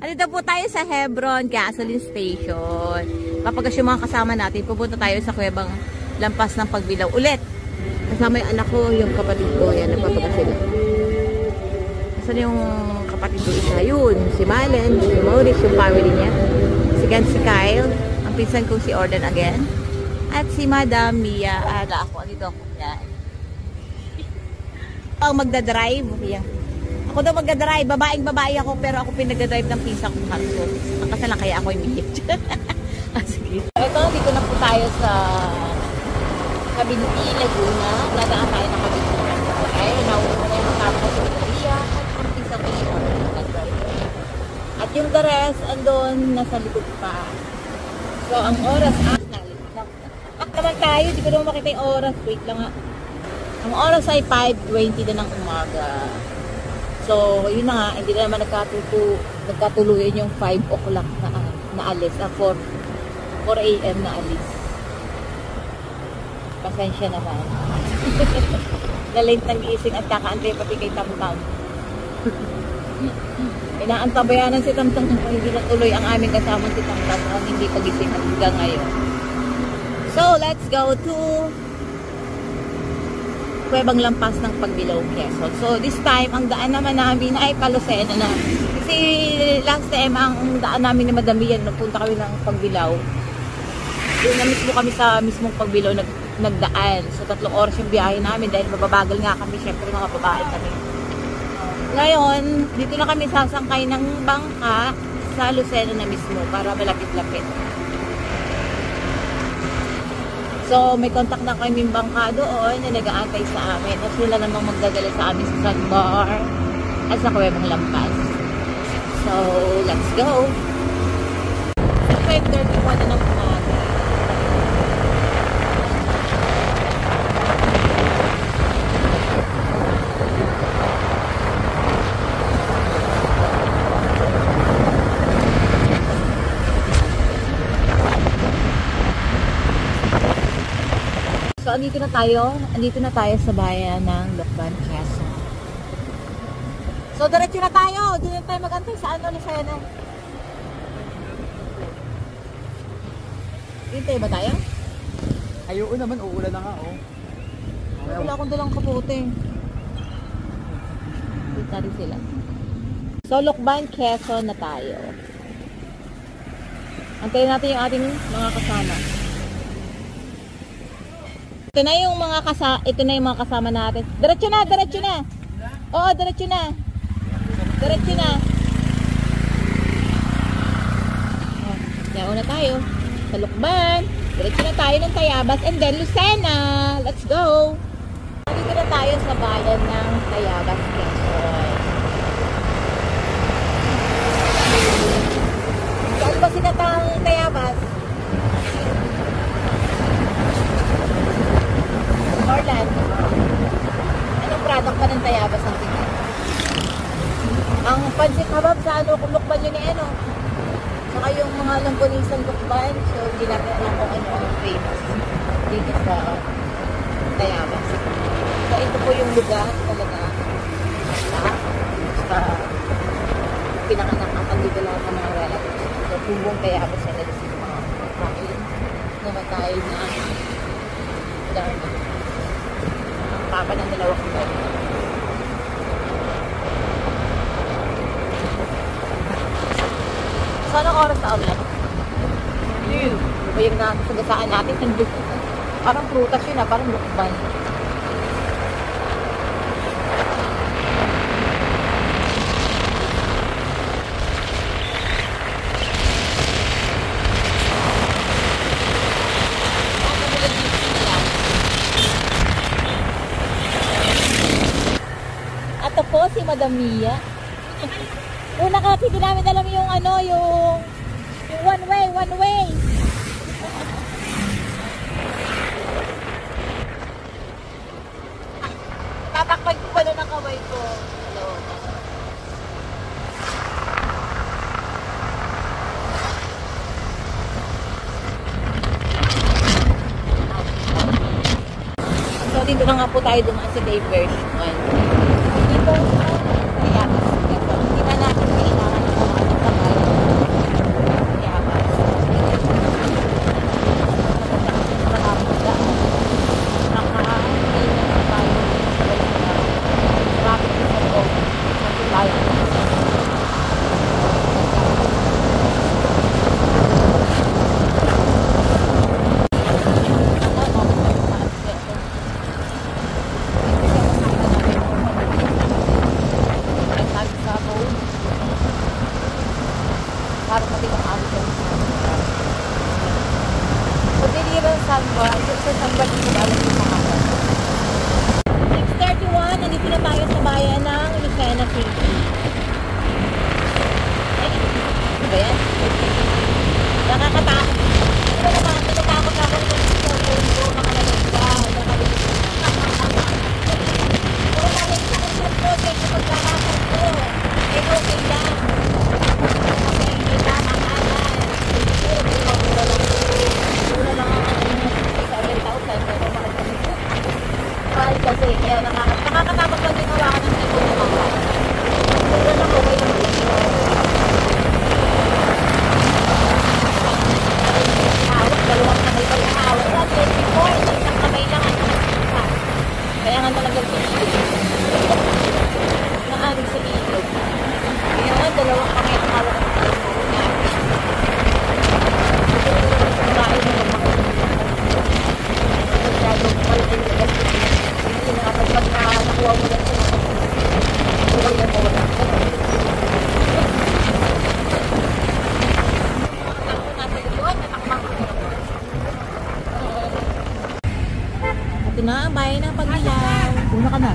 Andito po tayo sa Hebron Gasoline Station. Kapag yung mga kasama natin, pupunta tayo sa Kuwebang Lampas ng Pagbilaw ulit. Kasama yung anak ko, yung kapatid ko. Yan, nagpapaga sila. Saan yung kapatid ko isa? Yun, si Malen, si Maurice, yung family niya. Si Kyle, ang pinsan ko si Ordan again. At si Madam Mia. Ako, andito ako. Yan. Ang magdadrive. Yan. Ako daw magdadrive. Babaeng-babae ako, pero ako pinagdadrive ng pinsan ko. Ang kasalan kaya ako yung miyit. Sige. Ito, dito na po tayo sa Kabinti, Laguna. Dadaan tayo ng Kabinti. Okay, nauuna na yung makapos sa Maria at ang pinsan ko si Ordan. At yung the rest, andun, nasa likod pa. So, ang oras, naman tayo, di ko naman makita yung oras. Wait lang nga. Ang oras ay 5:20 na ng umaga. So, yun na nga, hindi na naman nagkatuluyan yung 5 o'clock na alis. 4 a.m. na alis. Pasensya naman. Nalate ng gising at kakaantay pati kay Tamtam. Inaantabayanan si Tamtam kung hindi natuloy ang aming kasamang si Tamtam ang hindi pagising hanggang ngayon. So, let's go to Kuwebang Lampas ng Pagbilaw, Quezon. So, this time, ang daan naman namin ay Palosena na. Kasi last time, ang daan namin ni Madam Mia, nagpunta kami ng Pagbilaw. Doon na mismo kami sa mismong Pagbilaw nagdaan. So, 3 oras yung biyahe namin dahil mababagal nga kami. Siyempre, mga babae kami. Ngayon, dito na kami sasangkay ng bangka sa Lucena na mismo para malapit-lapit. So, may contact na kami yung bangka doon na nag-aantay sa amin. At sila namang magdadala sa amin sa Sandbar at sa Kuwebang Lampas. So, let's go! 5:31 na ng umaga. So, andito na tayo sa bayan ng Lokban, Quezon. So, diretso na tayo. Doon na tayo mag-antay sa Lucena. Hintay ba tayo? Ayoko naman, uulan na nga, oh. Wala akong dalang kapote. Dito rin sila. So, Lokban, Quezon na tayo. Antayin natin yung ating mga kasama. Ito na yung mga kasama natin. Diretso na. Oo, diretso na. Yan, una tayo. Sa Lokban. Diretso na tayo ng Tayabas and then Lucena. Let's go. Dito na tayo sa bayan ng Tayabas, Quezon. Saan ba sinatang Tayabas? Orlan. Anong product pa ng Tayabas ang tingin? Ang pansit habab sa Lokban yun eh, saka yung mga langkunisan Lokban. So, hindi natin alam kung ano ang famous dito sa Tayabas. So, ito po yung lugar talaga sa pinanganak dito lahat ng mga relatives. So, buong Tayabas na nila sa mga family namatay na dami. Papa ng dalawang ko. So, anong oras na ulan? Yun. Diba yung nasagasaan natin? Parang prutas yun parang lukban. Po si Madam Mia. Una kasi hindi namin alam yung yung one way. Tatakpan ko pala ng kamay ko. Hello. So dito na nga po tayo dumaan sa diversion 1. Dito sa Tayabas. Hindi na natin kailangan ng mga Parang pati ng awit ng so, deliver Samba. Sa Samba dito alam yung mga 6:31, nandito na tayo sa bayan ng Lucena City. Ano ba yan? Nakakatakot. Ano naman, natatakot ako ito sa cellphone ko, makalalog ka. Pero namin sa cellphone, kaya pagkakasal ko, eh okay lang. Kasi hindi tama kanan. Mura lang ang 7,000, pero mahal kami po. Mahal kasi, kaya nakakatakot lang din hawakan ng cellphone ng mga. Mura lang okay lang dito. Dalawang kamay pa yung hawak. That's 24. Isang kamay lang ang nakakita. Kaya nga talagang naaring sa ilog. Kaya nga dalawang kamay ang hawak ng cellphone niya. Bahay mo ng mga masyadong malaking lagas. Hindi na kapag nakuha mo lang sila. Huwag yan mo wala. Ito na ang bayan ng Pagdilaw. Una ka na.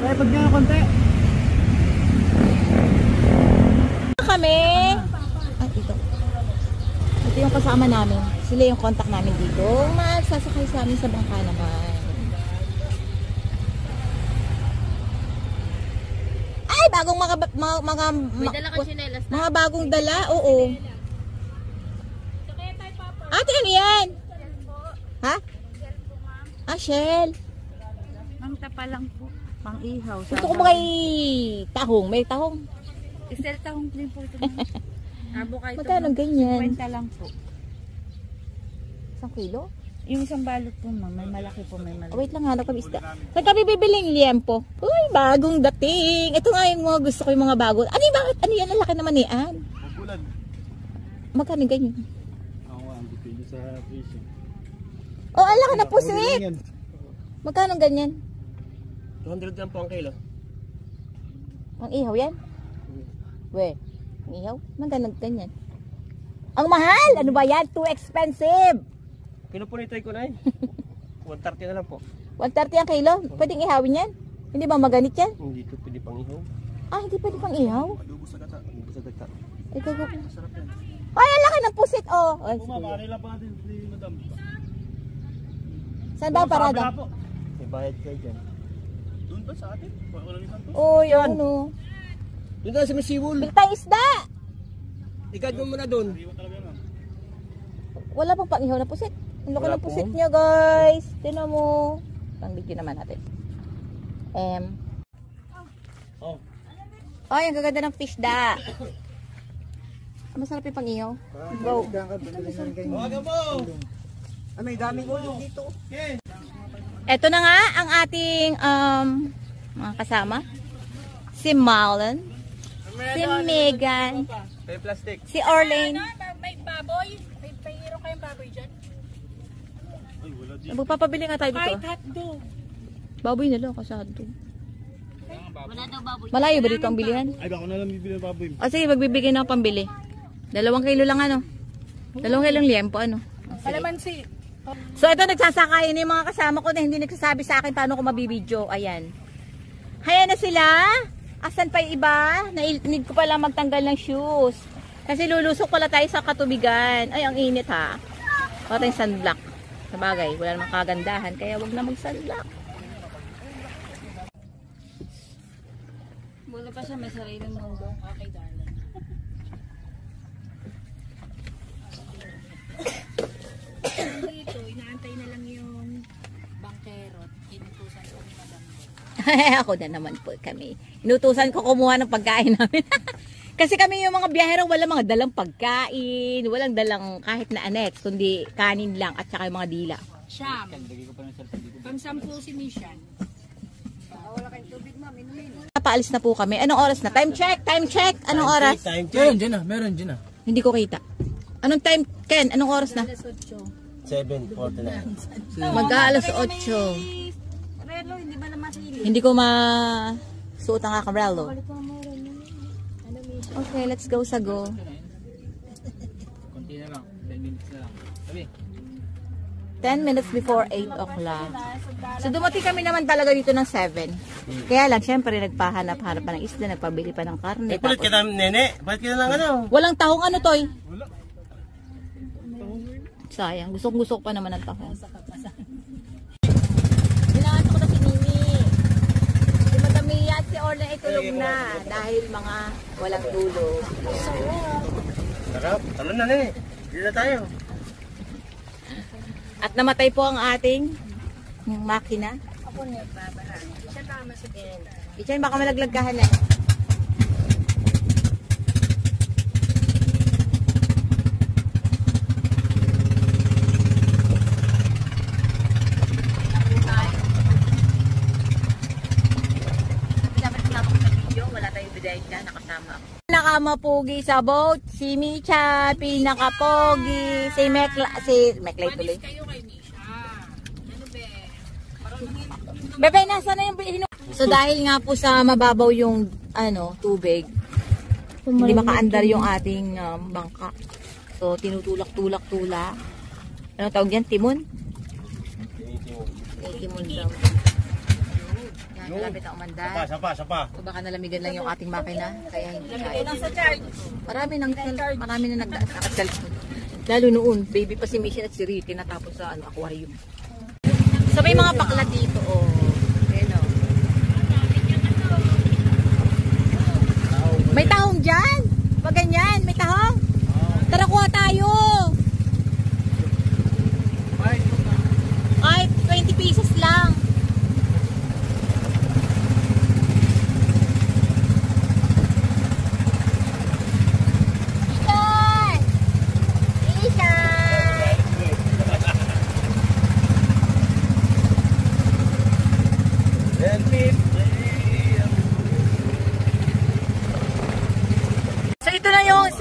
Kaya pag nga konti. Kami. Ito. Ito yung kasama namin. Sila yung contact namin dito. Magsasakay sa amin sa bangka naman. Ay, bagong May dala ka tsinelas na. mga bagong dala. Oo. Ate, ano yan? Ha? Ah, shell. Ma'am, tapa lang po. Pang-ihaw. Gusto ko mga tahong. May tahong. Isel tahong din po ito. Abo kayo ito. Magkano ganyan? 50 lang po. 1 kilo? Yung isang balot po, ma'am. May malaki po, may malaki. Oh, wait lang, hanap kami isda. Saan kami bibiling liempo? Uy, bagong dating. Ito nga yung mga gusto ko yung mga bago. Ano yung bakit? Ano yan? Ang laki naman yan. Magulan. Magkano ganyan? Ako ang dipili sa fishing. Oh, ang laki na pusit. Magkano ganyan? 200 lang po ang kilo. Ang ihaw yan? We, ang ihaw? Magkano ganyan? Ang mahal! Ano ba yan? Too expensive! Kinupunitay ko na eh. 130 na lang po. 130 ang kilo? Pwedeng ihawin yan? Hindi ba maganit yan? Hindi ito pwede pang ihaw. Ah, hindi pwede pang ihaw? Adobo sa gata. Adobo sa gata. Ikaw ko. Ay, ang laki ng pusit, oh! Ay, Bumabari lang pa natin si madam. saan ba parada? May bayad kayo dyan. Doon ba sa atin? Walang isang to. Oh, yun, no. Doon tayo sa Masibol. Bili tayong isda! Ikad mo muna doon. Wala pang pang-ihaw na pusit. Ang laki Wala ng po. pusit niya, guys. Tinan mo. Pang-video naman natin. Oh. Ay, ang gaganda ng fish da. Masarap yung pang-ihaw. Go. Tawagan mo! Ah, may daming ulo dito. Eto na nga ang ating mga kasama. Si Marlon. Si Megan. May plastic. Si Orlane. May baboy. May pahiro kayong baboy dyan. Magpapabili nga tayo dito. hotdog. Baboy na lang kasado. Wala daw baboy. Malayo ba dito ang bilihan? Ay, baka na lang bibili ng baboy. O sige, magbibigay na ako pambili. 2 kilo lang ano. 2 kilong liempo ano. O, sige. Kalamansi. So ito nagsasakayan yung mga kasama ko na hindi nagsasabi sa akin paano ko mabibidyo. Ayan. Haya na sila. Asan pa yung iba? Need ko pala magtanggal ng shoes. Kasi lulusok pala tayo sa katubigan. Ay, ang init ha. Wala tayong sunblock. Sabagay, wala namang kagandahan. Kaya wag na mag-sunblock. Mula pa siya may sariling mundo. Okay, darling. Dito, inaantay na lang yung bangkero. Inutusan ko ni Madam. Ako na naman po kami. Inutusan ko kumuha ng pagkain namin. Kasi kami yung mga biyahero, wala mga dalang pagkain, walang dalang kahit na annex, kundi kanin lang at saka yung mga dila. Siyam. Pang-sampu si Mishan. Wala kayong tubig, ma'am. Inumin. Paalis na po kami. Anong oras na? Time check! Time check! Anong oras? Time check. Meron dyan ah, meron dyan ah. Hindi ko kita. Anong time, Ken? Anong oras na? Alas 8. 7:49. Mag-aalas 8. Relo, hindi ba naman sa hili? Hindi ko suot ang akambrelo. Okay, let's go sa go. Konti na lang. 10 minutes na lang. Sabi. 10 minutes before 8 o'clock. So dumating kami naman talaga dito ng 7. Kaya lang, syempre, nagpahanap-hanap pa ng isda, nagpabili pa ng karne. Palit ka na, nene. Palit ka na lang ano. Walang tahong ano, Toy? Wala. Sayang, gusok-gusok pa naman ang tahong. Binakas ko na si Mimi. Si Madam Mia at si Orla ay tulog na dahil mga walang tulog. Sarap. Talo na, nene. Dito na tayo. At namatay po ang ating makina. Ako na babahan. Siya tama sa din. Ichan, baka malaglagkahan eh. Nakamapogi sa boat, si Micha, pinakapogi, si Meklay tuloy. Kayo kay Misha. Ano be? Bebe, nasa na yung So dahil nga po sa mababaw yung tubig, hindi makaandar yung ating bangka. So tinutulak-tulak-tulak. Ano tawag yan? Timon? Timon daw. Yan, malapit ang umandar. Sapa. So baka nalamigan lang yung ating makina. Kaya hindi kaya. Lang sa charge. Marami na nagdaan sa cellphone. Lalo noon, baby pa si Mission at si Ricky natapos sa aquarium. So may mga bakla dito, oh. Ayan, oh. May tahong dyan. Pag ganyan, may tahong. Tara, kuha tayo. Ay, 20 pesos lang.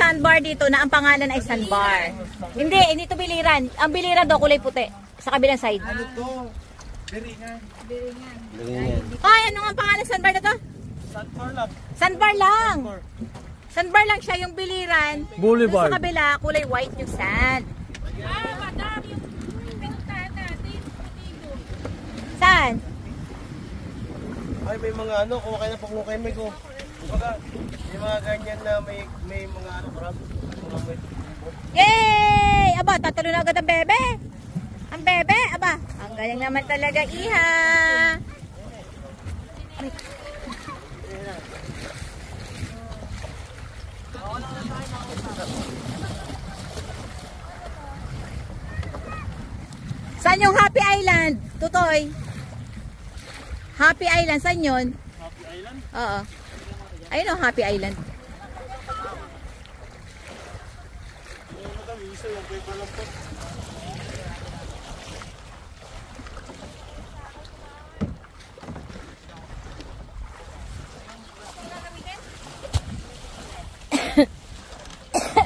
Sandbar dito na ang pangalan ay sandbar. Hindi ito biliran. Ang biliran daw kulay puti sa kabilang side. Ano to? Beringan. Ay, ano nga ang pangalan ng sandbar na to? Sandbar lang. Sandbar lang. Sandbar lang siya yung biliran. Boulevard. Sa kabila kulay white yung sand. Madam, yung pinuntahan natin. Motibo. Saan? Ay, may mga kumakain na panglukay may ko. Kumbaga, may mga ganyan na may mga crab. Yay! Aba, tatalo na agad ang bebe. Ang bebe, aba. Ang galing naman talaga, iha. Saan yung Happy Island? Tutoy. Happy Island, saan yun? Happy Island? Oo. Ayun o, Happy Island.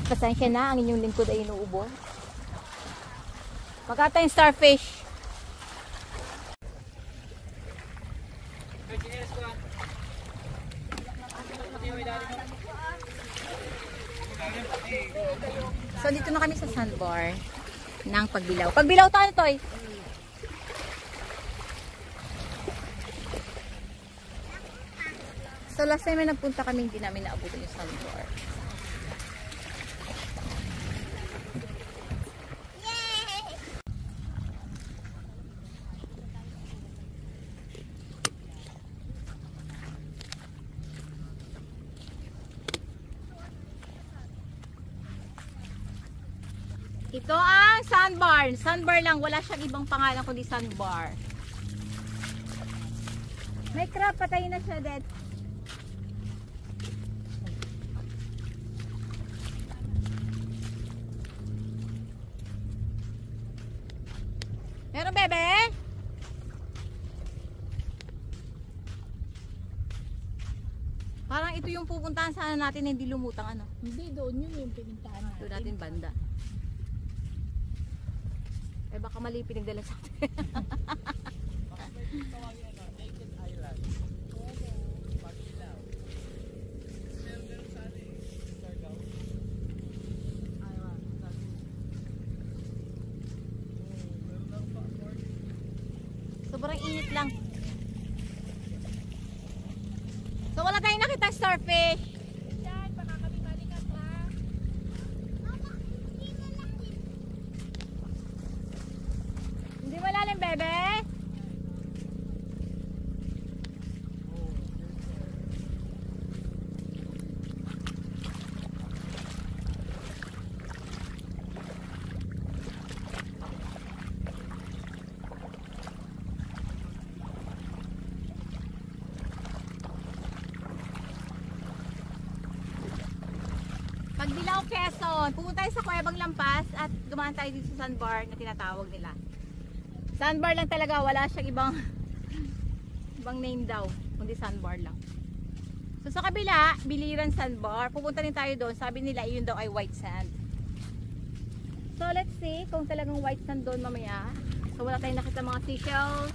Pasensya na, ang inyong lingkod ay inuubos. Magkata yung starfish. So dito na kami sa sandbar ng Pagbilao. Pagbilao tayo, Toy. So last time na nagpunta kami, hindi namin naabutan yung sandbar. Ito ang sandbar. Sandbar lang. Wala siyang ibang pangalan kundi sandbar. May crab. Patay na siya, dead. Meron, bebe? Parang ito yung pupuntahan sana natin hindi lumutang ano. Hindi, doon yun yung pinuntahan natin. Doon natin banda. baka mali pinagdala sa atin. Tawagin ano, Naked Island. Pag-ilaw. Meron ganun sa ano eh. Siargao. Meron lang pa. Sobrang init lang. So wala tayong nakita starfish. Yan, baka kami malikat ha. Hindi malalim, bebe. Pagdilaw, Quezon, pupunta tayo sa Cuevang Lampas at dumaan tayo dito sa sandbar na tinatawag nila. Sandbar lang talaga, wala siyang ibang name daw, kundi sandbar lang. So sa kabila, Biliran Sandbar, pupunta rin tayo doon. Sabi nila yun daw ay white sand. So let's see kung talagang white sand doon mamaya. So wala tayong nakita mga seashells.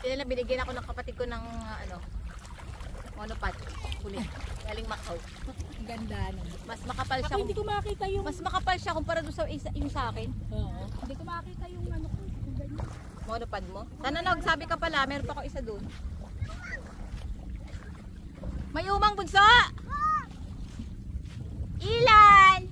Kaya binigyan ako ng kapatid ko ng monopod. Huli. Galing Macau. Ang ganda no. Mas makapal siya. Ako hindi ko makita yung... Mas makapal siya kumpara doon sa yung sa akin. Oo. Hindi ko makita yung ano ko. Yung ganyan. Monopod mo? Sana nagsabi ka pala, meron pa ako isa doon. May umang bunso! Ilan?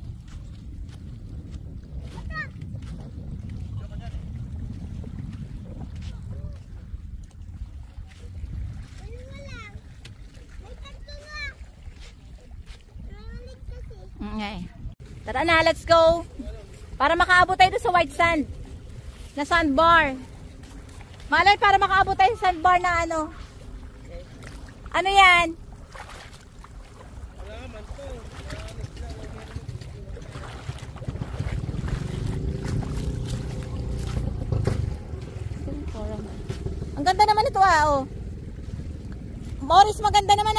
Okay. Tara na, let's go. Para makaabot tayo doon sa white sand. Na sandbar. Malay, para makaabot tayo sa sandbar na ano. Ano yan? Ang ganda naman ito oh. Morris, maganda naman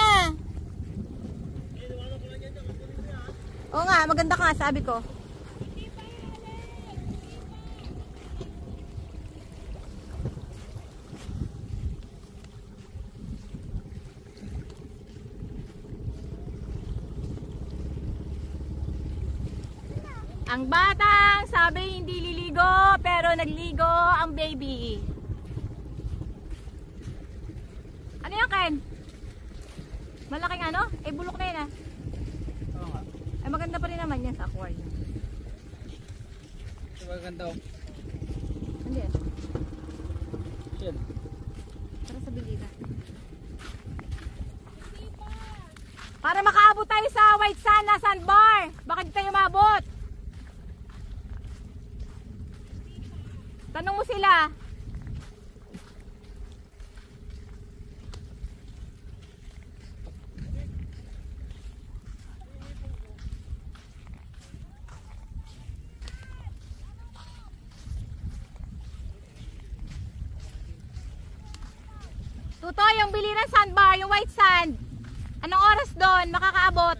Oo nga, maganda ka, sabi ko. Ang batang sabi hindi liligo, pero nagligo ang baby. Ano yan, Ken? Malaking ano? Eh, bulok na yun Oo nga. Ay, maganda pa rin naman yan sa aquarium. Ito maganda oh. Hindi yan. Shit. Para sa bilira. Para makaabot tayo sa white sand na sandbar. Bakit di tayo maabot? Tanong mo sila. Tutoy, yung Biliran Sandbar, yung white sand. Anong oras doon makakaabot?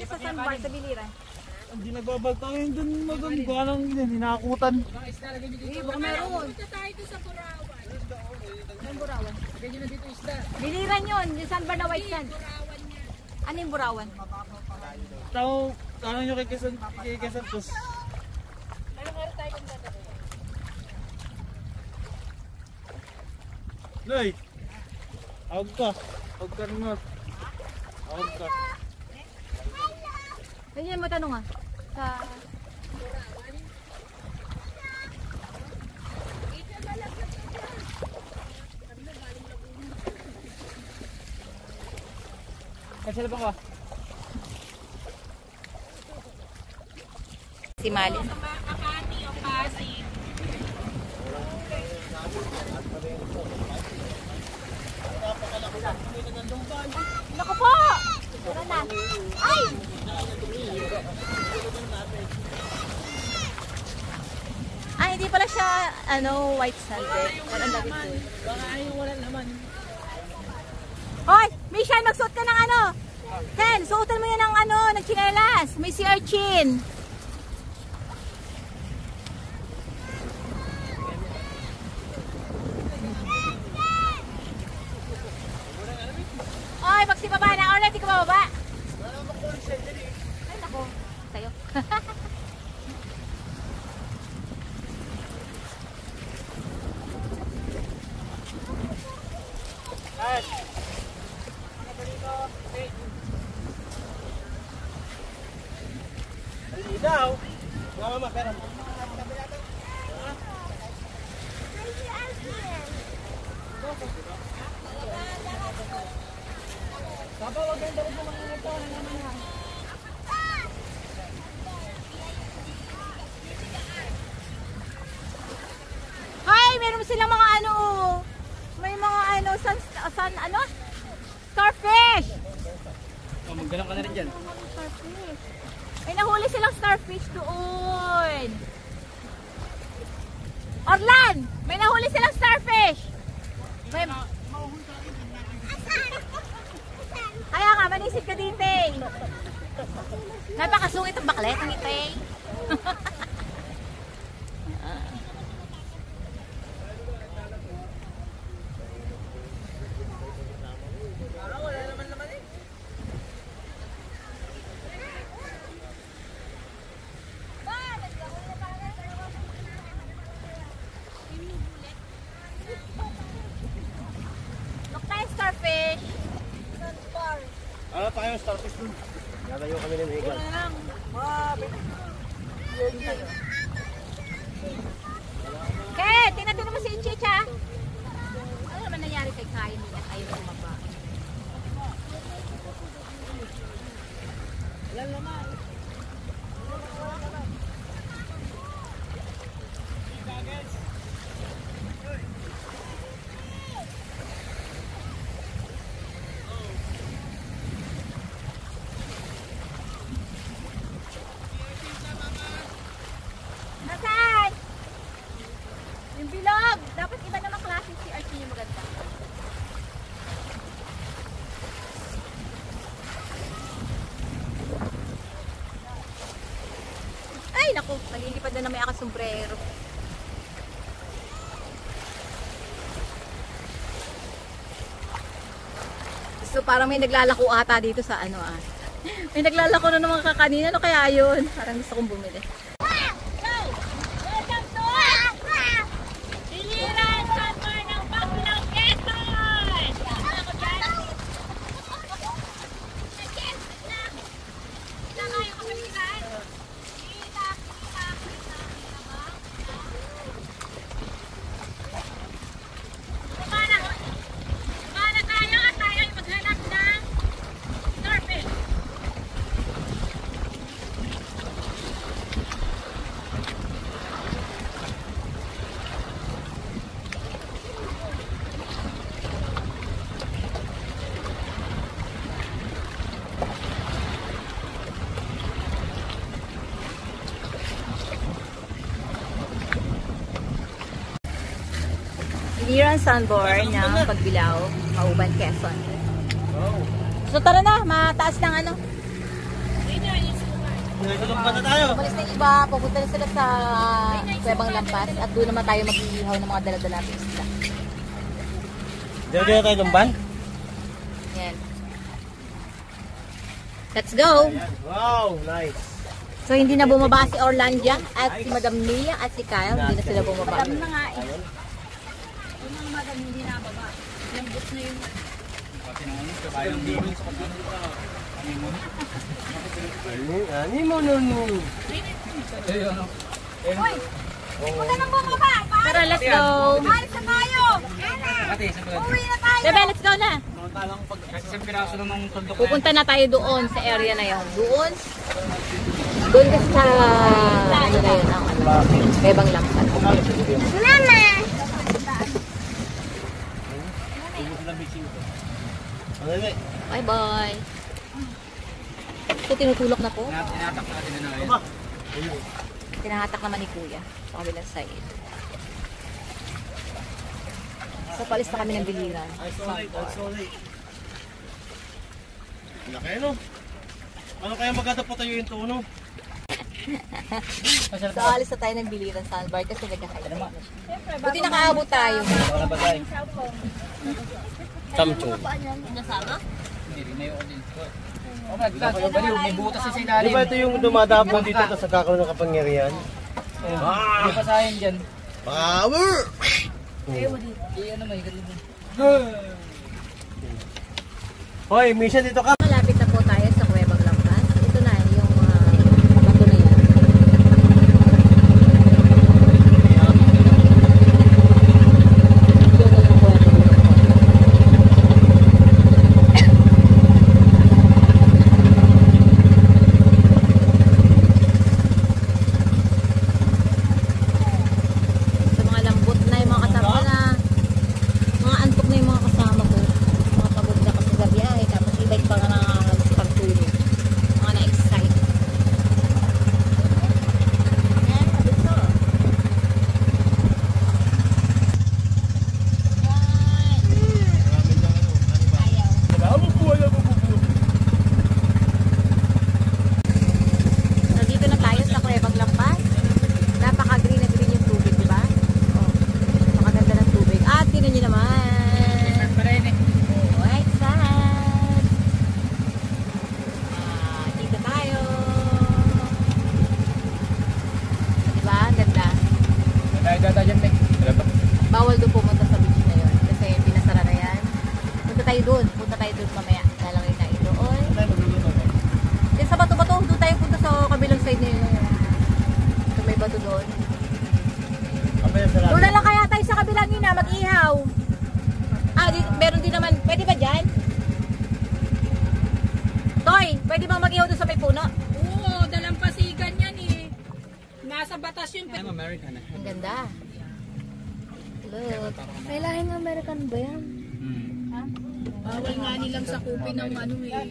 dito sa sandbar sa biliran. Hindi nagbabalta yun dun maganda lang hinakutan. Eh, baka meron. Anong burawan? Biliran yun, yung sandbar na white sand. Ano yung burawan? Tao, ano nyo kay Santos? Noy! Awag ka. Awag ka naman. Awag ka. Ganyan mo tanong ah. Sa... Kasi lang ka. Si Mali. Naku po! Tara na. Ay! Ay, hindi pala siya, ano, white sand eh. Walang lagi po. Baka ay wala naman. Hoy! Mishan, magsuot ka ng ano? Ken, suotan mo yun ng ano, ng tsinelas. May sea urchin. Oy, pag si baba na, Orlet, di ka bababa. Ay, nako. Sa'yo. Hindi daw. Mama, pera mo. Hi, meron silang mga ano, may mga ano, ano? Starfish! Oh, maggalang ka na rin dyan. Starfish. May nahuli silang starfish doon. Orlan! May nahuli silang starfish! May... Kaya nga, manisid ka din, Tay. Napakasungit ang baklet ng Tay. Look tayo, starfish. Ano tayo starfish dun? Natayo kami ng higan. Okay, tinatin mo si Chicha. Ano naman nangyari kay Kain nila? Ayaw na umaba. Nasaan? Yung bilog. Dapat iba naman klase si Archie yung maganda. Ay, naku. Nalilipad na may akasombrero. So, parang may naglalako ata dito sa ano ah. May naglalako na ng mga kakanina. Ano kaya yun? Parang gusto kong bumili. Biliran Sandbar ng Pagbilao, Mauban, Quezon. So tara na, mataas ng ano. Nagtulog na tayo. Umalis na yung iba, pupunta na sila sa Kuwebang Lampas at doon naman tayo mag-iihaw ng mga dala-dala natin isla. Diyan na tayo lumban? Yan. Let's go! Wow, nice. So hindi na bumaba si Orlandia at si Madam Mia at si Kyle. Hindi na sila bumaba. Madam na nga eh. Yung mga madam hindi na baba. Yung boots na yun. Ani mo nun. Uy! Punta nang bumaba! Tara, let's go! Alis na tayo! Uwi na tayo! Bebe, let's go na! Isang piraso lang ng tuldok. Pupunta na tayo doon sa area na yun. Doon kasi sa ano na yun, ang ano, Kuwebang Lampas. Mama! Bye-bye! Ito tinutulok na po. Tinatak natin na yun. Tinahatak naman ni Kuya sa kabilang side. So, palis na kami ng biliran. Laki no? Ano kaya magkatapo tayo yung tono? So, alis na tayo ng biliran sa Albar kasi nagkakain. Buti nakaabot tayo. Wala ba tayo? Samcho. Nasama? Hindi rin na yung audience ko. Oh my God, baliw, may butas sa Di ilalim. ba ito yung dumadabo dito sa kakaroon ng kapangyarihan? Hindi pa sa akin dyan. Power! Ano may ganun. Hoy, Misha, dito ka! Malapit na po tayo sa Kuwebang Lampas. Ito na yung bato na yan. Sa mga lambot na yung mga kasama na mga antok na yung mga kasama ko. Mga pagod na kasi sa biyahe. Tapos ibig pa nga pagtulog. Mga na-excite. Yan, abit ko. So, dito na tayo sa Kuwebang Lampas. Napaka-green na green yung tubig, di ba? Oh, napakaganda ng tubig. At tinan nyo naman. Pa rin eh. White sand. Dito tayo. Di ba? Ang ganda. Tayo data dyan, Meg. Bawal doon pumunta sa beach na yun. Kasi pinasara na yan. Punta tayo doon. Punta tayo doon mamaya. Lalangin tayo doon. Then sa bato-bato, doon tayo punta sa kabilang side na yun. So may bato doon. Doon na lang kaya tayo sa kabilang yun na mag-ihaw. Meron din naman. Pwede ba dyan? Toy, pwede bang mag-ihaw doon sa may puno? Oo, dalampasigan yan eh. Nasa batas yun. I'm American eh. Ang ganda. Look. May lahing American ba yan? Bawal nga nilang sakupin ng ano eh.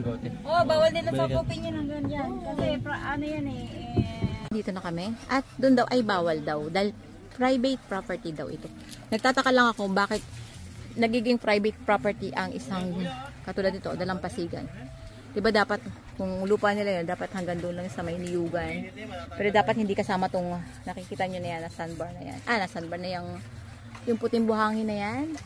Bigote. Oo, bawal nilang sakupin yun ng ganyan. Kasi ano yan eh. Dito na kami. At doon daw ay bawal daw. Dahil private property daw ito. Nagtataka lang ako bakit nagiging private property ang isang katulad nito, dalampasigan. Diba dapat, kung lupa nila yun, dapat hanggang doon lang sa may niyugan. Pero dapat hindi kasama tong nakikita nyo na yan, na sandbar na yan. Na sandbar na yung puting buhangin na yan.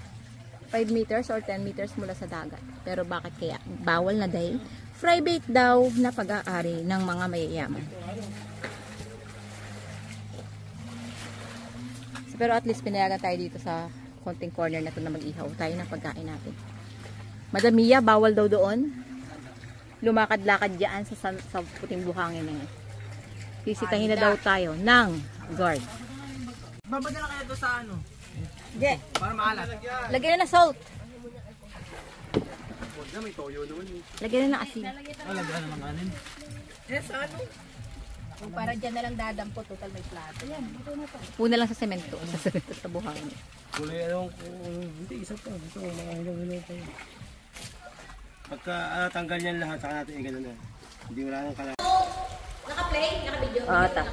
5 meters or 10 meters mula sa dagat. Pero bakit kaya bawal na dahil private daw na pag-aari ng mga mayayaman. Pero at least pinayagan tayo dito sa konting corner na ito na mag-ihaw tayo ng pagkain natin. Madam Mia, bawal daw doon. Lumakad-lakad dyan sa puting buhangin na yan. Sisitahin na daw tayo ng guard. Babadala kaya to sa ano? Okay. Para maalat. Lagyan na ng salt. May toyo naman eh. Lagyan na ng asin. Lagyan ng anin. Kung para dyan na lang dadampo, total may plato. Yan, ito na to. Puna lang sa semento. Sa semento sa buhangin. Kulay hindi, isa pa. Ito, mga hilaw-hilaw pa yun. Pagka tanggal yan lahat, saka natin yung gano'n na. Hindi wala nang kala. Naka-play? Naka-video? Oo, ta.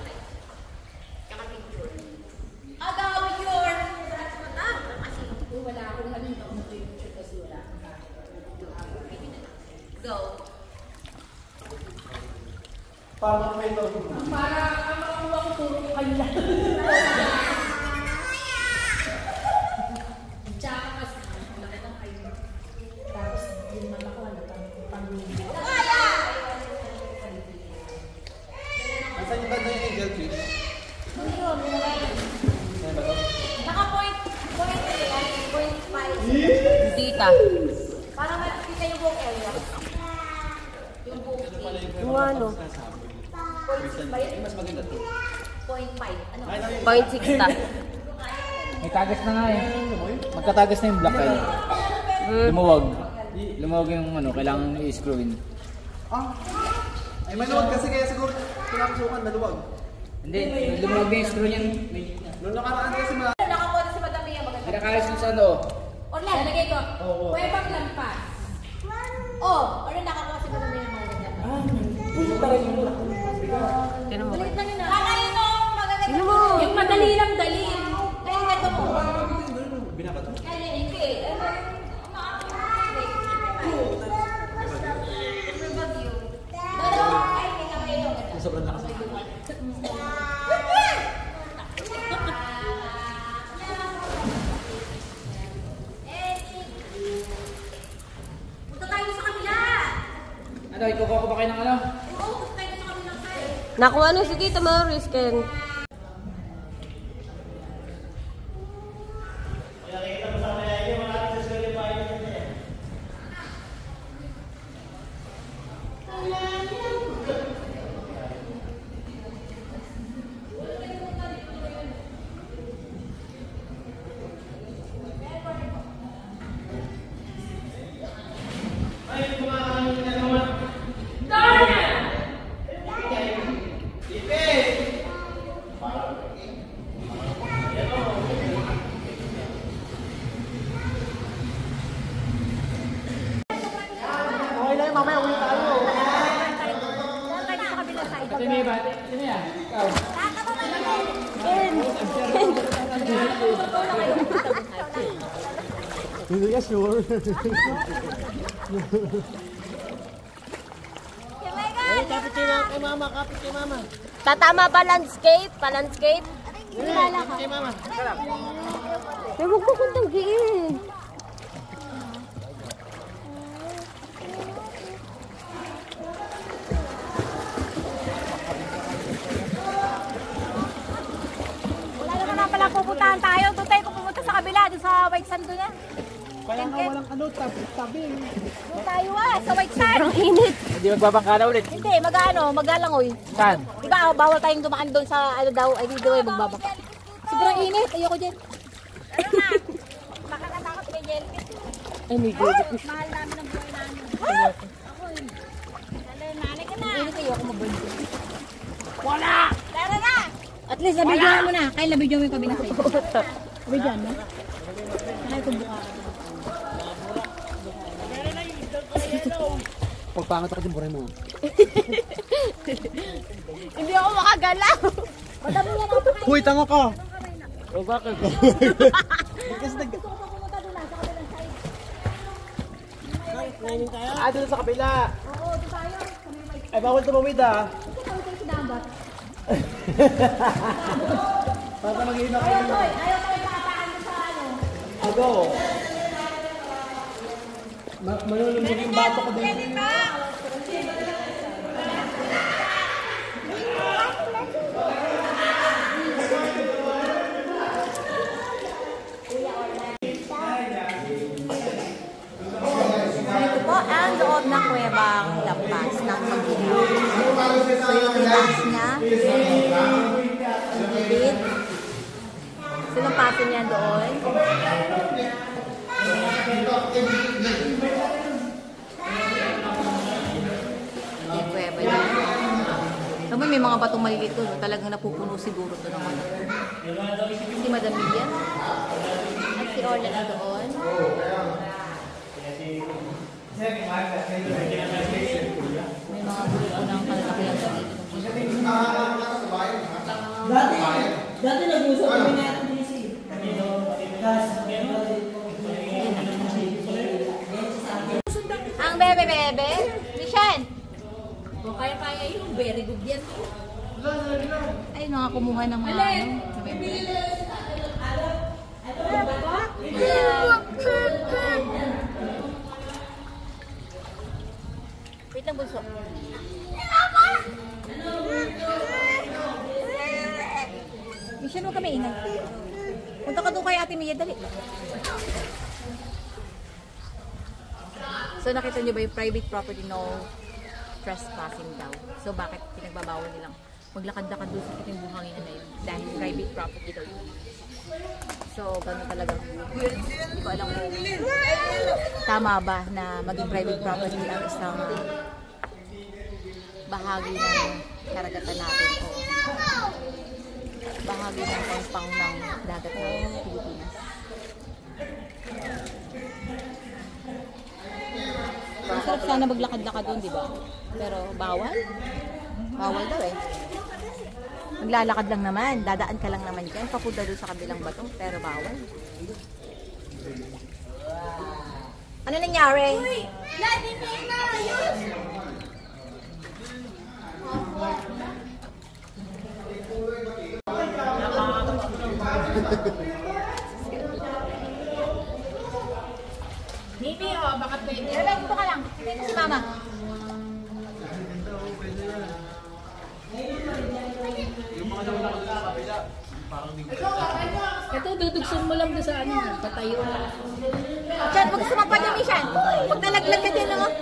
Go. Saan yung banda yung angel fish? Naka point 5. Tita. Para makikita yung buong area. Yung buong Yung ano? Mas maganda to. 0.5. Ano? 0.6 ta. May tagas na nga eh. Magkatagas na yung black eye. Lumuwag. Lumuwag yung ano, kailangan i-screw in. Ay, maluwag kasi kaya siguro pinapasukan, naluwag. Hindi, lumuwag na yung screw niyan. Noong nakaraan kasi Nakakuha na si Madam Mia maganda. Pinakalis yung sa ano. Orlan, lagay ko. Kuwebang lampas. Orlan, nakakuha si Madam Mia maganda. Galit lang yun ah. Kakain mo! Magaganda mo! Yung madali lang dalhin. Kaya gato mo. binabato. Kaya hindi. Sobrang lakas. Punta tayo sa kabila. Ano, ikukuha ko ba kayo ng ano? Oo, punta tayo sa kabila side. Nakuha ano si Tita Maurice, Ken. Ito may iba. Ito may yan. Ikaw. Hindi ka sure. Ay, kapit kay mama, kapit kay mama. Tatama ba landscape? Pa-landscape? Kapit kay mama. May huwag mo kong tanggiin. Wala naman na pala pupuntahan tayo. Doon tayo pupunta sa kabila. Doon sa White Sand doon na. Kaya nga walang ano, tabi. Doon tayo sa White Sand. Ang init. Hindi magbabangka na ulit. Hindi, magalangoy. Saan? Diba, bawal tayong dumaan doon sa ano daw, ay dito ay magbabak. Sobrang init, ayoko dyan. Ano na? Baka natakot kay Jelly. Ay, may gold. Mahal namin ang buhay namin. Ako eh. Nanay ka na. Init, ayoko mabuhay. Wala! Tara na! At least, nabidyoan mo na. Kaya nabidyoan mo yung kabina sa'yo. Nabidyoan mo? Kaya kung buka ka. Pagpangat ako din buray mo. Hindi ako makagalaw. Madami yan ako kayo. Huy, tanga ka! O bakit? Kasi Gusto ko pa pumunta doon sa kabilang side. doon sa kabila. Oo, doon tayo. Sa may White Ay, bawal tumawid ah. Sand. Tawid tayo sa dagat. Para mag-iinap kayo. Ayaw tayo paapaan doon sa ano. Ago. Manulunod yung bato ko din. Ito po ang loob ng kuwebang lampas ng Magiliw. So yung taas niya, bit. Sinumpasin niya doon. Yung kuweba niya. Naman may mga batong maliliit doon. Talagang napupuno siguro doon ng mga. Si Madam Mia. At si Orla na doon. May mga grupo ng kalalakihan sa dito. Dati nag-usap kami na ito DC. Ang bebe-bebe. Mishan. kaya yun, very good yan. Ay, nakakumuha ng mga ano. Wait lang, bunso. Mission mo kami ingay. Punta ka doon kay Ate Mia, dali. So nakita niyo ba yung private property, no trespassing daw. So bakit pinagbabawal nilang maglakad-lakad doon sa kiting buhangin na yun? Dahil private property daw yun. So gano'n talaga. Hindi ko alam kung tama ba na maging private property ang isang bahagi ng karagatan natin o bahagi ng pampang ng dagat ng Pilipinas. Masarap sana maglakad-lakad doon, di ba? Pero bawal? Bawal daw eh. Maglalakad lang naman, dadaan ka lang naman dyan, papunta doon sa kabilang bato, pero bawal. Ano nangyari? Uy! Daddy, Nina! Nini, oh, baka pwede. Rebek, ito ka lang. Ito si Mama. Ito, dudugsun mo lang doon sa ano, patayo. Diyan, huwag sumampa dyan, Mishan. Huwag nalaglag ka dyan, oh.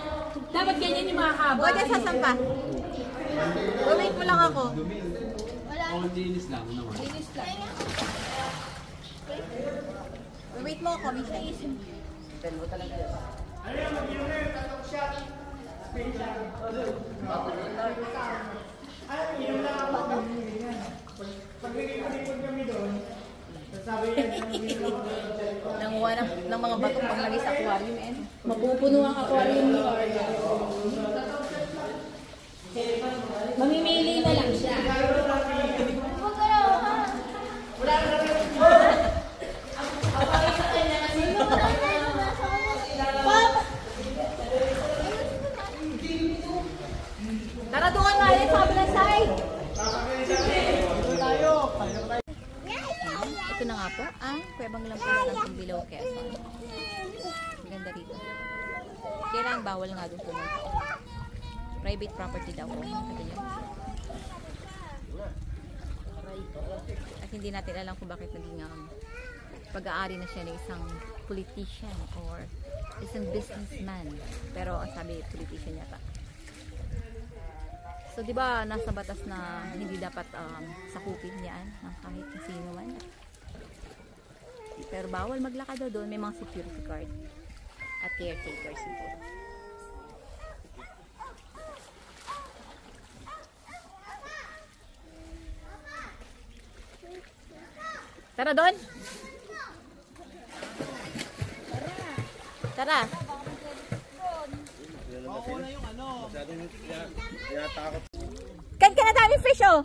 Dapat ganyan yung mga haba. Huwag dyan sasampa. Wait mo lang ako. Linis lang naman. Wait mo ako, Mishan. Dalawa talaga. Nanguha ng mga bato pang lagi sa aquarium, eh. Mapupuno ang aquarium ni Orla. Mamimili na lang siya. Tara doon nga yun sa kabilang side. Ito na nga po ang Kuwebang Lampas ng Tumbilao, Quezon. Maganda rito. Kaya lang bawal nga doon pumunta. Private property daw. Nakita niyo? At hindi natin alam kung bakit naging pag-aari na siya ng isang politician or isang businessman. Pero ang sabi, politician yata. So, di ba, nasa batas na hindi dapat sakupin yan ng kahit sino man. Pero bawal maglakad daw doon. May mga security guard at caretakers ito. Tara doon! Tara! Kan ka na daming fish, oh!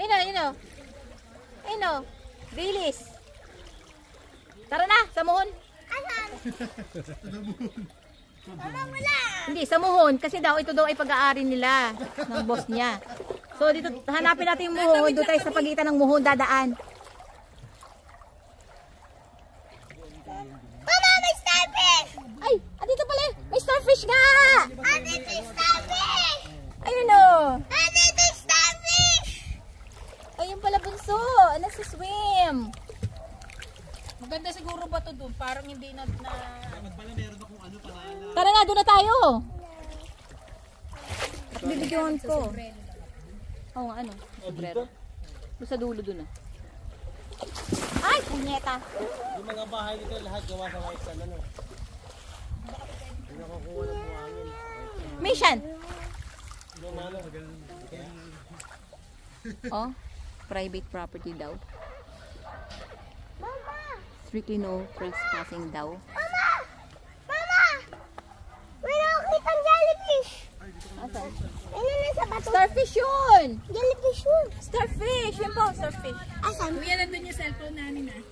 Ayun o, ayun o. Ayun o. Release. Tara na, sa muhon. Hindi, sa muhon. Kasi daw, ito daw ay pag-aari nila ng boss niya. So, dito, hanapin natin yung muhon. Doon tayo sa pagitan ng muhon, dadaan. Mama, may starfish! Ay, andito pala. May starfish nga! Andito yung starfish! Ayun o. Andito yung starfish! Ayun pala, bunso. Nagsiswim. Maganda siguro ba ito doon? Parang hindi na... Tara na, doon na tayo. Bibigyan ko. Oo nga, ano? Sombrero. Doon sa dulo doon, ah. Ay, punyeta. Yung mga bahay dito lahat gawa sa white sand, ano? Hindi nakukuha ng buhangin. Mission. Yung ano? Oh, private property daw. Strictly no trespassing daw. Mama! Mama! May nakakita ang jellyfish! Asan? Ayun na sa bato. Starfish yun! Jellyfish yun. Starfish! Yun po, starfish. Asan? Kuya, nandun yung cellphone namin ah.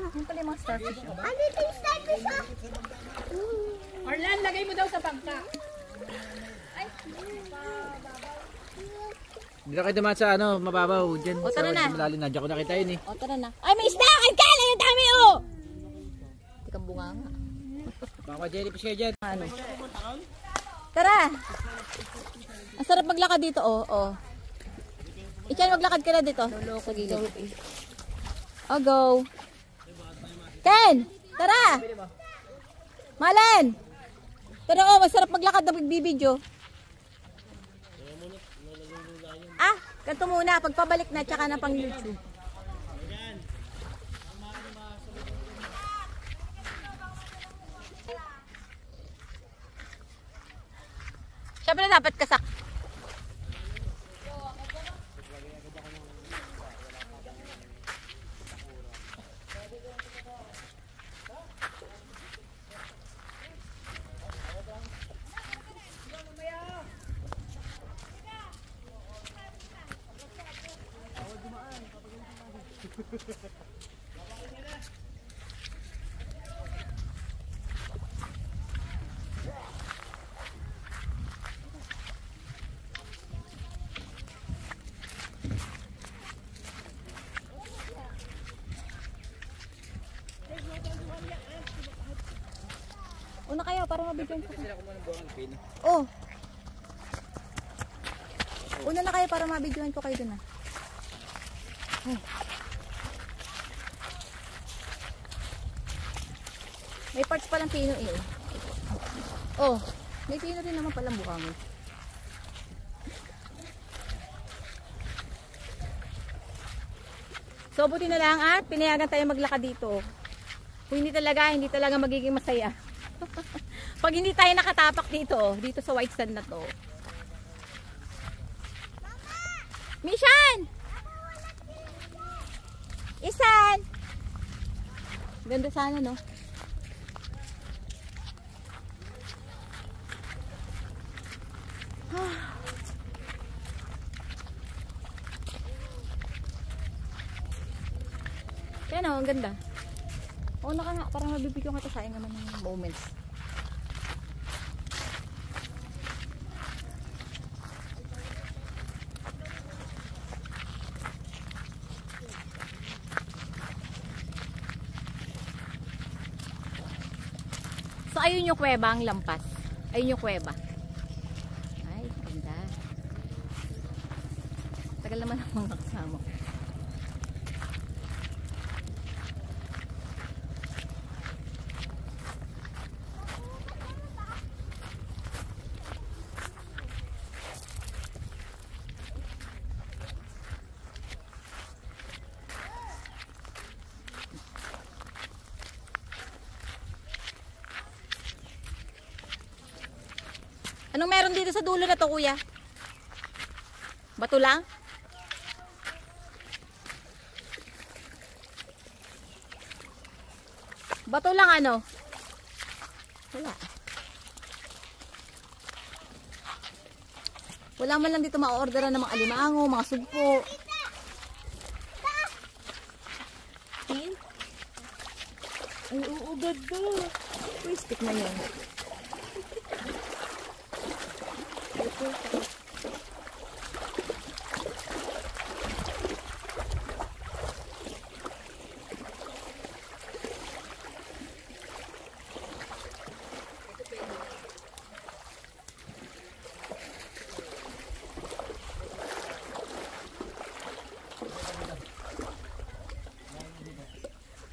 Yun pala yung mga starfish. Oh. Andito yung starfish, oh. Orlan, lagay mo daw sa bangka. Hindi na kayo dumaan sa ano, mababaw. Diyan, O, tara na. sa malalim na. Diyan ko nakita yun eh. O, tara na. Ay, may isda! Ang kala! Ang dami, oh! Hindi kang bunga nga. Baka jellyfish kayo dyan. Ano? Tara! Ang sarap maglakad dito, oh. Oh. Ichan, maglakad ka na dito. Sa gilid. Oh, go. Ken! Tara! Malan! Tara, oh, masarap maglakad na magbibideo. Ah, ganito muna. Pagpabalik na, tsaka na pang YouTube. Siyempre dapat kasak. Una kayo para mabigyan ko. Oh. Una na kayo para mabigyan ko kayo dun ah. Oh. May parts palang pino eh. Oh, may pino rin naman palang buhangin. So buti na lang at pinayagan tayo maglakad dito. Kung hindi talaga magiging masaya. Pag hindi tayo nakatapak dito, dito sa white sand na to. Mishan! Isan! Ganda sana, no? Kaya no, ang ganda. Oo, naka nga, parang mabibigyan ka sayang naman ng moments. So, ayun yung kuweba, ang lampas. Ayun yung kuweba. Ay, ganda. Tagal naman ang mga kasama. Anong meron dito sa dulo na to, kuya? Bato lang? Bato lang ano? Wala. Wala man lang dito ma-orderan ng mga alimango, mga sugpo. Ay, oo, ganda. Uy, stick na yan.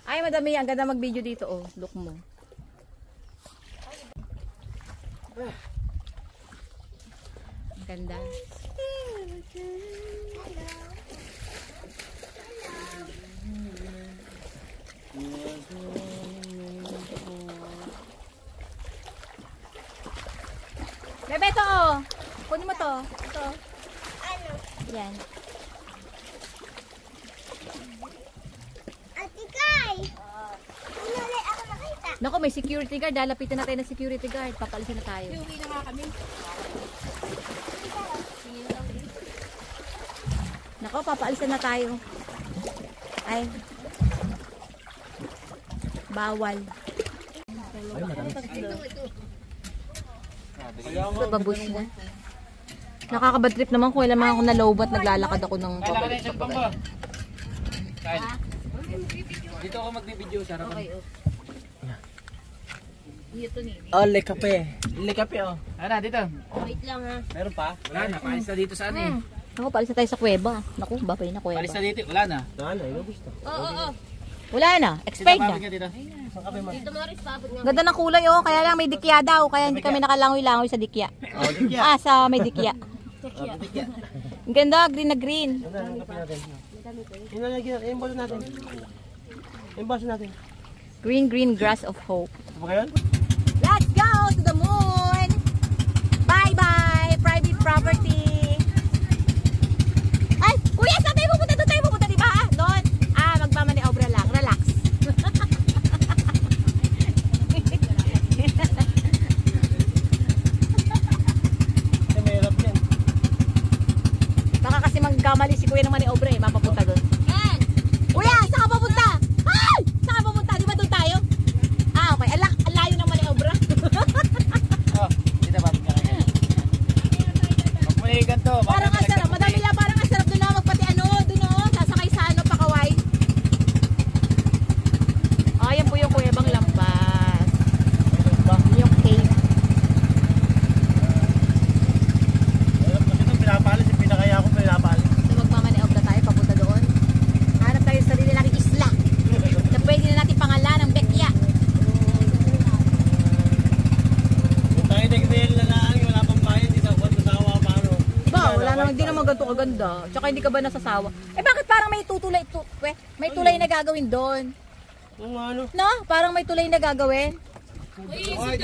Ay, madami yan. Ganda mag-video dito, oh. Look mo. Ang ganda. Bebe, ito, oh. Kunin mo to. Ito. Ano? Yan. Ate Kai! Ano ulit ako nakita? Naku, may security guard. Lalapitan na tayo ng security guard. Papalisin na tayo. Uwi na nga kami. Naku, papalisin na tayo. Ay. Bawal. Ay, madami. Babus na. Nakakabad trip naman kung ilan mga ako nalobat, naglalakad ako ng Kailangan pabalik yung sa cellphone pabalik. mo. Kyle. Dito ako magbibideo sa harapan. Okay, Dito ni. Oh, lekape. Lekape, oh. Ano, dito. Wait lang ha. Meron pa? Wala na, paalis na dito sa ano eh. Ako, palis na tayo sa kuweba. Naku, bapay na kuweba. Paalis na dito, wala na. Ano, yung gusto. Oo. Wala na, expired Dito, na. pabig ka dito. Dito Maris, pabot nga. Ganda ng kulay oh, kaya lang may dikya daw. Kaya hindi kami nakalangoy-langoy sa dikya. Oh, dikya. Ah, sa may dikya. Dikya. Ang ganda, green na green. Ano, hanapin natin. Yun na lagi, yung baso natin. Yung baso natin. Green, green grass of hope. Ito ba kayo? Let's go to the moon! Bye-bye, private property! Ay, kuya, saan tayo pupunta? Doon tayo pupunta, di ba? Doon? Ah, magmamaniobra lang. Relax. Kasi mahirap yan. Baka kasi magkamali si kuya ng maniobra eh, mapapunta doon. Kuya, saan ka papunta? Ay! Saan ka papunta? Di ba doon tayo? Ah, okay. Ang layo ng maniobra. Oh, dito pabig ka kayo. Magmuli ganito. Parang ang sarap. Madami lang parang ang sarap doon na magpati ano, doon oh, sasakay sa ano, Pakaway. Ah, yan po yung Kuwebang Lampas. Yung cave. Mahirap kasi ito, pinapalis. Yung pinakaya ko, pinapalis. So magmamaniobra tayo, papunta doon. Hanap tayo sa sarili nating isla. Na pwede na natin pangalan ng Bekya. Yung tayo nag-mail na lang, wala pang bayan, di sa kwan, masawa pa ano. Ba, wala naman din naman ganito kaganda. Tsaka hindi ka ba nasasawa? Eh bakit parang may tutulay, may tulay na gagawin doon? Yung ano? No? Parang may tulay na gagawin. Oy,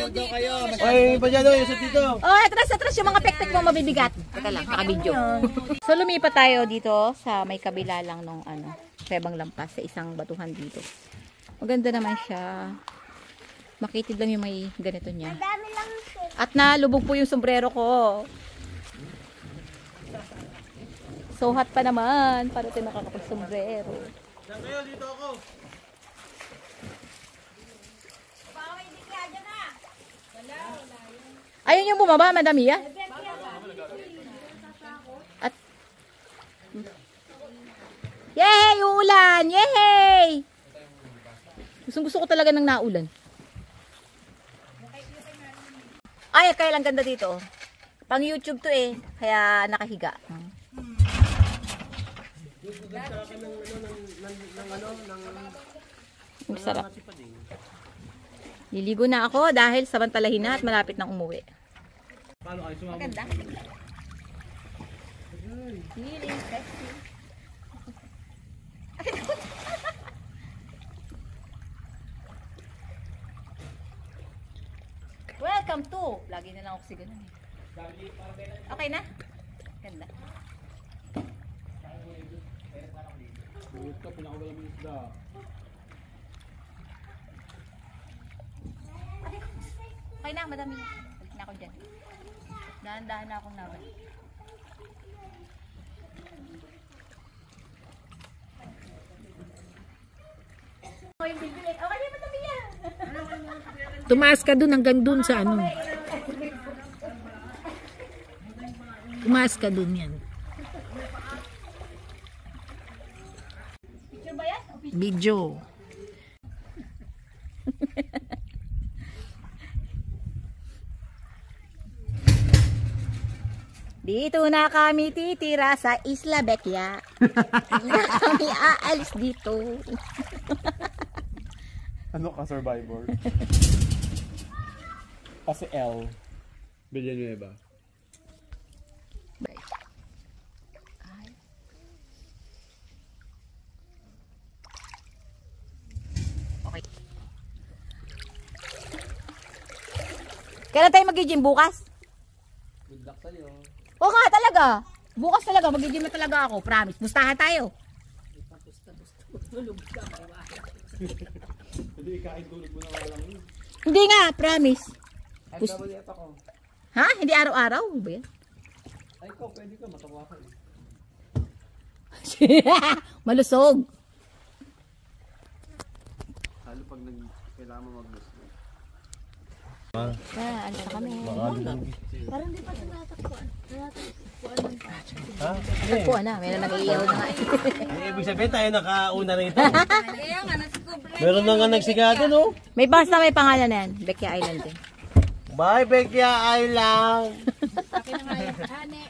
pa dyan doon, yung sa dito. Oh, atras yung mga pekpek mo mabibigat. Teka lang, naka-video. So lumipat tayo dito sa may kabila lang nung ano, Kuwebang Lampas sa isang batuhan dito. Maganda naman siya. Makitid lang yung may ganito niya. Dami lang siya. At nalubog po yung sombrero ko. So hot pa naman para tayo nakakapag-sombrero. Saan kayo? Dito ako. Ayun yung bumaba, Madam Mia. At yehey, uulan! Yehey! Gusto ko talaga ng naulan. Ay, kaya lang ganda dito. Pang YouTube to eh. Kaya nakahiga. Masarap. Liligo na ako dahil samantalahin na at malapit nang umuwi. Maganda. Feeling sexy. Welcome to. Lagi na lang ako siguro. Okay na? Ganda. Okay na, madami na. Balik na ako dyan. Dahan-dahan na akong nabalik. Okay, madami yan. Tumaas ka dun hanggang dun sa ano. Tumaas ka dun yan. Picture ba yan? Video. Dito na kami titira sa Isla Bekya. Hindi na kami aalis dito. Ano ka, survivor? Kasi L. Villanueva. Okay. Kailan tayo mag-gym bukas? Good luck sa'yo. Oo nga talaga. Bukas talaga mag-gym na talaga ako. Promise. Bustahan tayo. Hindi, ikain tulog mo na walang yun. Hindi nga. Promise. FWF ako. Ha? Hindi araw-araw? Ano ba yan? Ay ko, pwede ka, matawa ka eh. Malusog. Lalo pag kailangan mo mag-gusto. Ano na kami. Parang di pa ito natakpuan. Ha? Takpuan na, may nag-iiyaw na nga. Ibig sabihin tayo nakauna rito. Meron na nga nagsigado, no? May basta may pangalan na yan. Bekia Island din. Bye, Bekia Island!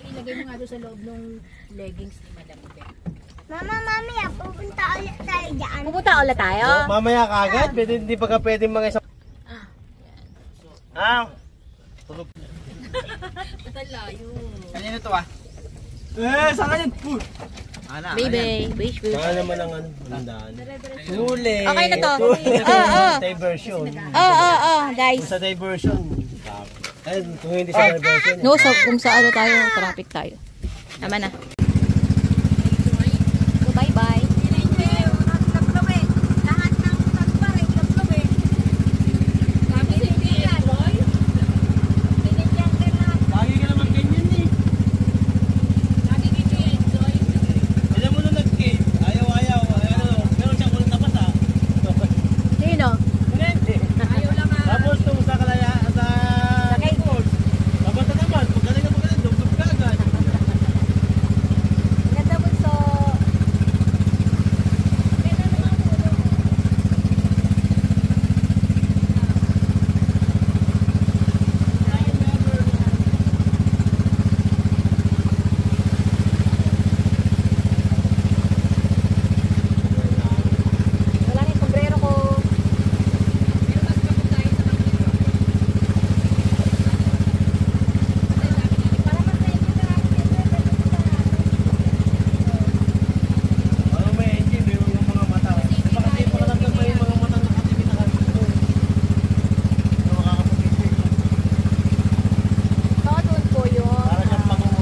Ilagay mo nga doon sa loob ng leggings ni Madam Beth. Mama, mami, pupunta ulit tayo dyan. Pupunta ulit tayo. Mamaya kagad, hindi pa ka pwede mga isang... Ah! Kanino to ah? Saan ka yan? Ana, Baby, wish wish. Baka naman ang handaan. Huli! Okay na to. Diversion. Guys. Sa diversion. Ay, kung hindi sa diversion. No, so, kung sa ano tayo, traffic tayo. Tama na. So, bye-bye. Lagi ka naman ganyan eh. Alam mo nung nag-game, ayaw. Meron siyang ulit tapas ah. Sino? Hindi. Tapos nung sa kalaya, sa course, mabata naman, pagkaling dugtog ka agad. Ganda bunso. Wala na yung sombrero ko. Parang may engine, may mga mata. Diba kasi pakalamdag may mga mata nakatipid na kasi. Ano makakapag-isip. So, doon po yung Para siyang pagungo.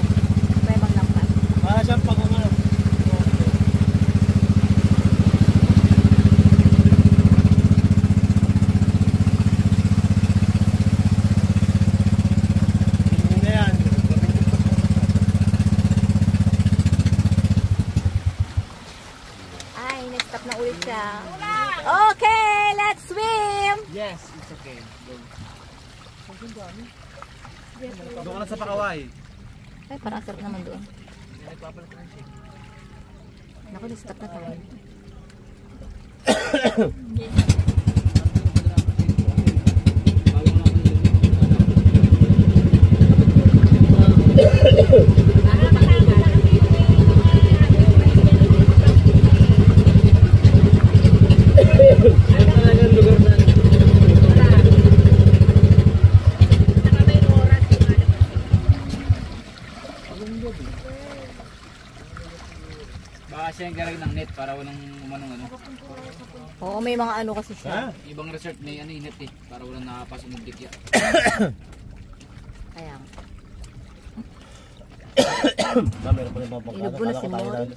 Nuevang Lampas. Para siyang pagungo. Hindi na yan. Ay, nag-stop na ulit siya. Okay, let's swim! Yes, it's okay. Go. Doon ka na sa Pakaway. Ay, parang sarap naman doon. Naku, nag-stop na tayo. Baka siya yung galing ng net para walang umanong ano. Oo, may mga ano kasi siya. Ibang resort may ano yung net eh. Para walang nakapasok ng dikya. Kaya, Meron pa rin mga pagkada. Inubo na si Mon.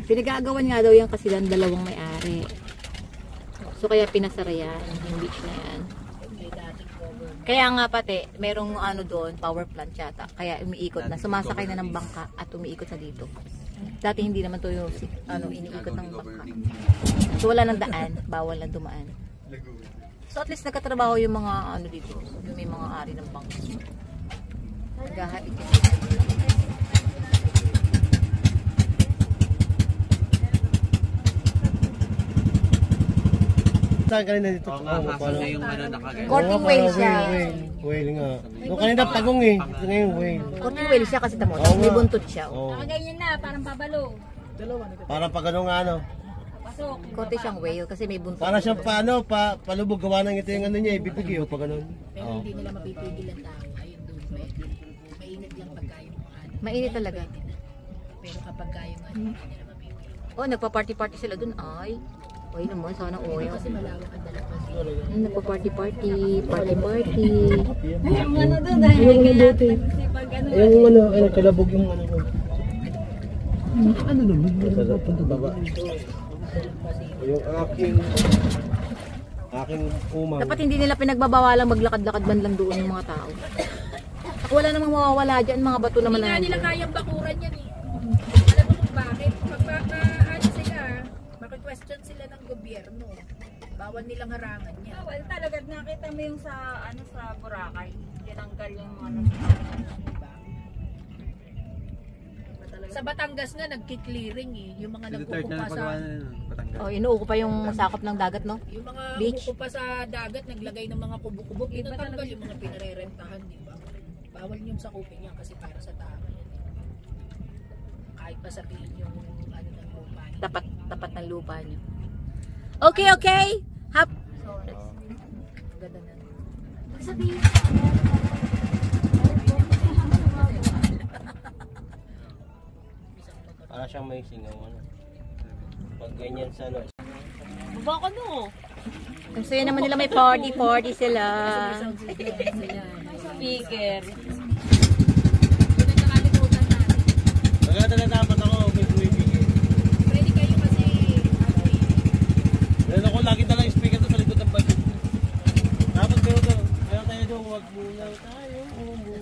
Pinagagawan nga daw yan kasi lang dalawang may-ari. So kaya pinasara yan, yung beach na yan. Kaya nga pati, merong ano doon, power plant yata. Kaya umiikot na, sumasakay na ng bangka at umiikot na dito. Dati hindi naman to yung ano, iniikot ng bangka. So wala nang daan, bawal na dumaan. So at least nagkatrabaho yung mga ano dito, yung may mga ari ng bangka. Naghahain. Saan kanina dito? Yung ano nakagaya. Courting whale siya. Whale nga. Yung kanina pagong eh. Ito ngayon whale. Courting whale siya kasi tamo, may buntot siya. Oh. Ganyan na, parang pabalo. Parang pag ano nga ano. Courting siyang whale kasi may buntot. Para siyang paano, palubog gawa ng ito yung ano niya, ibibig o pag ganun. Pero hindi nila mapipigil ang tao. Ayun doon, mainit lang pagka yung ano. Mainit talaga. Pero kapag yung ano, hindi nila mapipigil. Oh, nagpa-party-party sila dun. Ay, ay naman, sana oil. Kasi malawak ang dalawa. Nagpa-party-party, party-party. Yung ano doon, dahil kaya sipag ano. Yung ano, ay nagkalabog yung ano ko. Ano naman? Punta baba. Yung aking umang. Dapat hindi nila pinagbabawalang maglakad-lakad man lang doon yung mga tao. Wala namang mawawala dyan, mga bato naman na Hindi nila kayang bakuran yan eh. bakit? Pag ano sila, maki-question sila ng gobyerno. Bawal nilang harangan niya. Well, talaga nakita mo yung sa ano sa Boracay, tinanggal yung ano. Sa Batangas nga nagki-clearing eh, yung mga nagpupupa sa Oh, inuuko pa yung sakop ng dagat, no? yung mga Beach. kumukupa sa dagat, naglagay ng mga kubo-kubo, tinatanggal yung mga pinarerentahan, di ba? Bawal yung sakupin niya kasi para sa tao yan. Kahit pa sabihin yung ano ng lupa niya. Tapat ng lupa niyo. Okay, okay. Hap. Ang ganda na. Para siyang may singaw ano. Pag ganyan sa ano. Baba ka no. Ang saya naman nila may party sila. Speaker. Maganda dapat ako may bumibigay. Pwede kayo kasi Meron ako lagi dalang speaker to sa likod ng bike. Dapat meron tayo doon, wag muna tayo umuwi.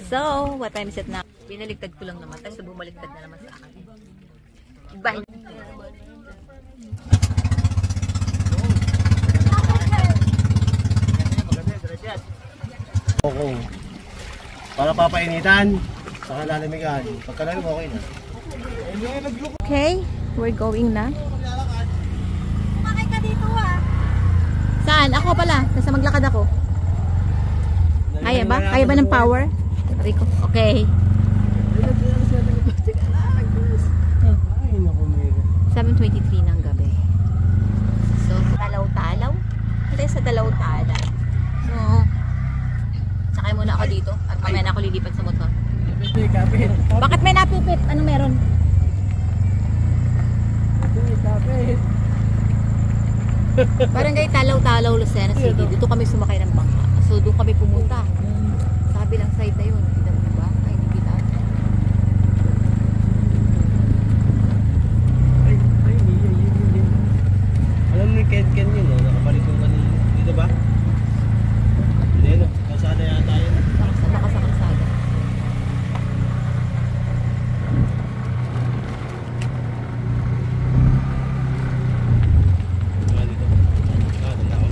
So, what time is it now? Binaligtad ko lang naman. Tapos bumaliktad na naman sa akin. Bye. Okay. Para papainitan, saka lalamigan. Pagkalalim okay na. Okay, we're going na. Kumakay ka dito ah. Saan? Ako pala. Nasa maglakad ako. Kaya ba? Kaya ba ng power? Rico. Okay. Ay, naku, Mega. 7:23 ng gabi. So, Talaw-Talaw. Ito sa Talaw-Talaw. So, sakay muna ako dito at mamaya na ako lilipat sa motor. Bakit may napipit? Ano meron? Parang kayo Talaw-Talaw, Lucena City. Dito kami sumakay ng bangka. So, doon kami pumunta. Sa kabilang side na yun. Kita mo ba? Ay, hindi kita. Alam mo ni Ken yun, no? Nakabalik yung kanina. Dito ba? Hindi, no? Kasada yata yun. Baka sa kalsada. Ah, dito. Ah, tanda ko.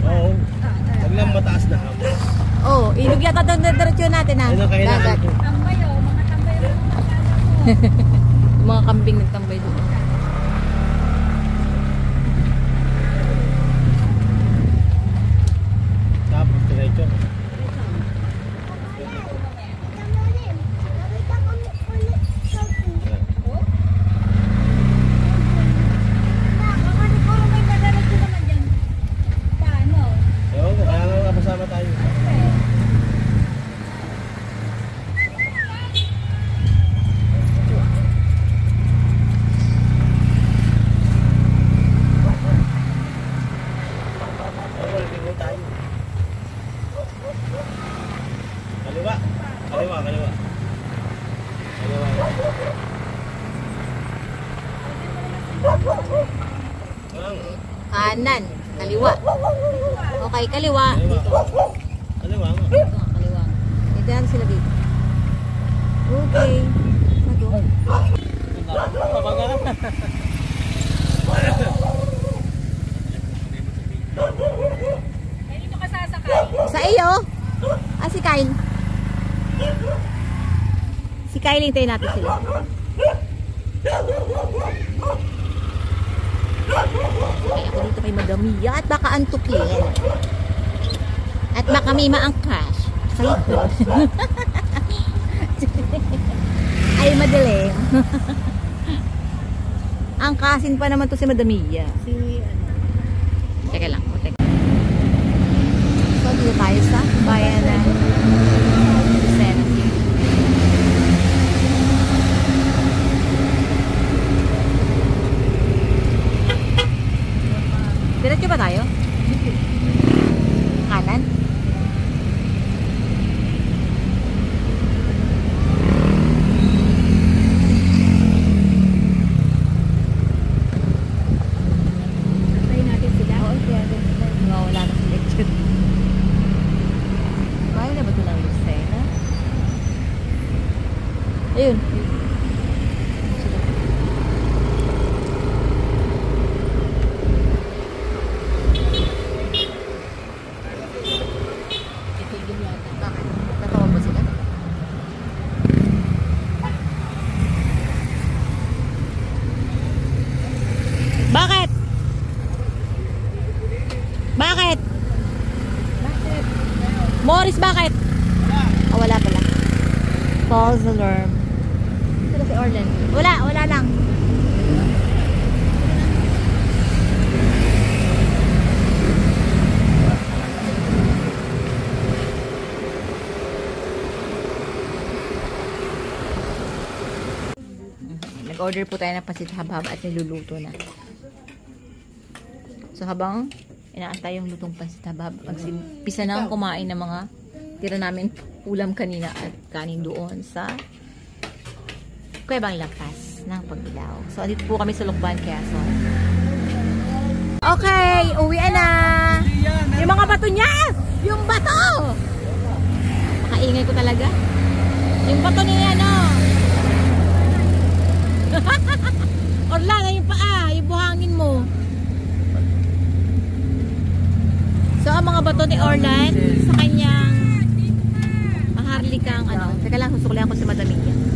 Oo. Huwag lang mataas na hapon. Oh, ilog yata doon na diretso natin ha. Ayun ang kahinaan Dagat. ko. Yung mga kambing nagtambay doon. Tapos, diretso. Kamulim. Nakita ko ulit sa Ewan ko, kaya nga kapasama tayo. Kaliwa. Kaliwa, kaliwa. Kaliwa. Kanan, kaliwa. Okay, kaliwa. Dito. Kaliwa nga. Ito nga, kaliwa. Ito yan sila dito. Okay. Ito. dito ka sasakay. Sa iyo? Ah, si Kyle. Si Kyle, hintayin natin sila. Kaya ako dito kay Madam Mia at baka antukin. At baka may maangkas sa likod. Ay, madaling. Angkasin pa naman to si Madam Mia. Teka lang. Teka. So, dito tayo sa bayan na Lucena City. Diretso ba tayo? Kanan? Antayin natin sila? Oo, pwede. Wala na si lecture. Bayan na ba ito ng Lucena? bakit? Oh, wala pala. False alarm. Sino si Orlan? Wala lang. Nag-order po tayo ng pasit habhab at niluluto na. So habang inaantay yung lutong pasit habhab, magsimpisa na ang kumain ng mga tira namin ulam kanina at kanin doon sa Kuwebang Lampas ng Pagbilao. So dito po kami sa Lucban, Quezon. Okay, uwi na. Yung mga bato niya! Yung bato! Makaingay ko talaga. Yung bato niya, no? Orlana, yung paa, yung buhangin mo. So, ang mga bato ni Orlan sa kanyang maharlikang ano. Teka lang, susukulihan ko si Madam Mia.